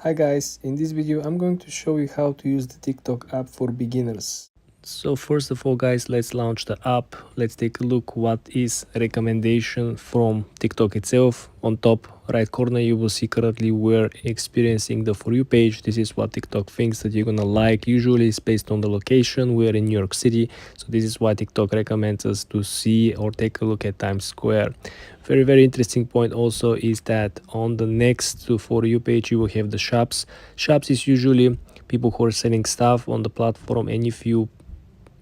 Hi guys, in this video I'm going to show you how to use the TikTok app for beginners. So first of all guys, let's launch the app. Let's take a look what is recommendation from TikTok itself. On top right corner you will see currently we're experiencing the For You page. This is what TikTok thinks that you're gonna like. Usually it's based on the location. We are in New York City, so this is why TikTok recommends us to see or take a look at Times Square. Very interesting point also is that on the next to For You page you will have the shops. Shops is usually people who are selling stuff on the platform, and if you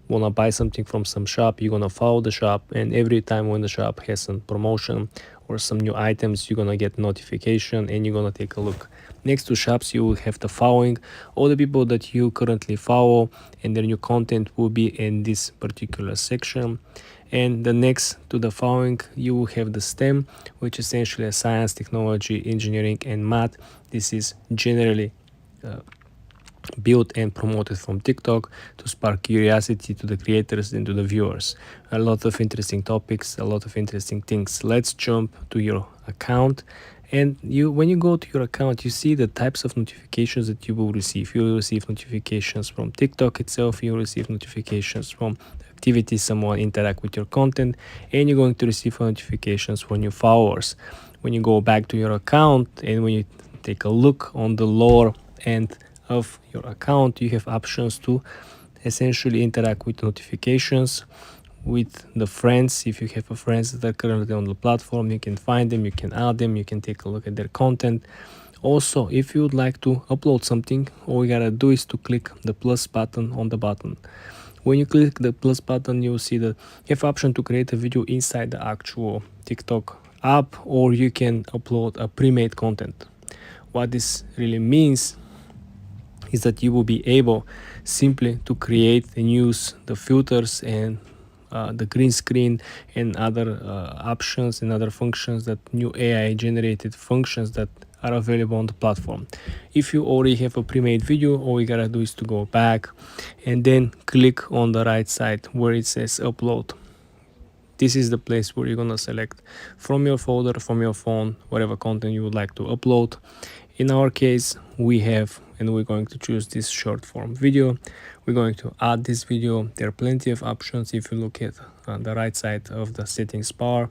wanna buy something from some shop, you're gonna follow the shop, and every time when the shop has some promotion or some new items, you're gonna get notification and you're gonna take a look. Next to shops you will have the following. All the people that you currently follow and their new content will be in this particular section. And the next to the following you will have the STEM, which is essentially science, technology, engineering and math. This is generally built and promoted from TikTok to spark curiosity to the creators and to the viewers. A lot of interesting topics, a lot of interesting things. Let's jump to your account, and when you go to your account you see the types of notifications that you will receive. You will receive notifications from TikTok itself, you will receive notifications from activities someone interact with your content, and you're going to receive notifications from your followers. When you go back to your account and when you take a look on the lower end of your account, you have options to essentially interact with notifications with the friends. If you have friends that are currently on the platform, you can find them, you can add them, you can take a look at their content. Also, if you would like to upload something, all you gotta do is to click the plus button on the button. When you click the plus button, you'll see that you have option to create a video inside the actual TikTok app, or you can upload a pre-made content. What this really means is that you will be able simply to create and use the filters and the green screen and other options and other functions, that new AI generated functions that are available on the platform. If you already have a pre-made video, all you gotta do is to go back and then click on the right side where it says upload. This is the place where you're gonna select from your folder, from your phone, whatever content you would like to upload. In our case, we have, and we're going to choose this short form video. We're going to add this video. There are plenty of options. If you look at the right side of the settings bar,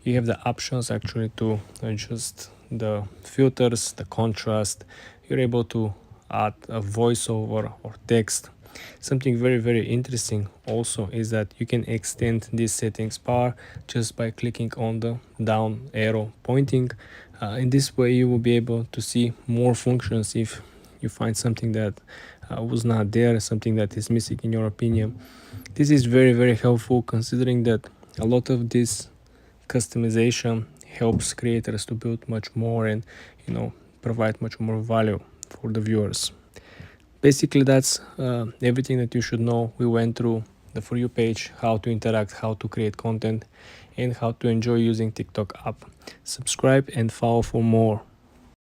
you have the options actually to adjust the filters, the contrast. You're able to add a voiceover or text. Something very interesting also is that you can extend this settings bar just by clicking on the down arrow pointing. In this way you will be able to see more functions if you find something that was not there, something that is missing in your opinion. This is very helpful, considering that a lot of this customization helps creators to build much more and provide much more value for the viewers. Basically that's everything that you should know. We went through the For You page, how to interact, how to create content, and how to enjoy using TikTok app. Subscribe and follow for more.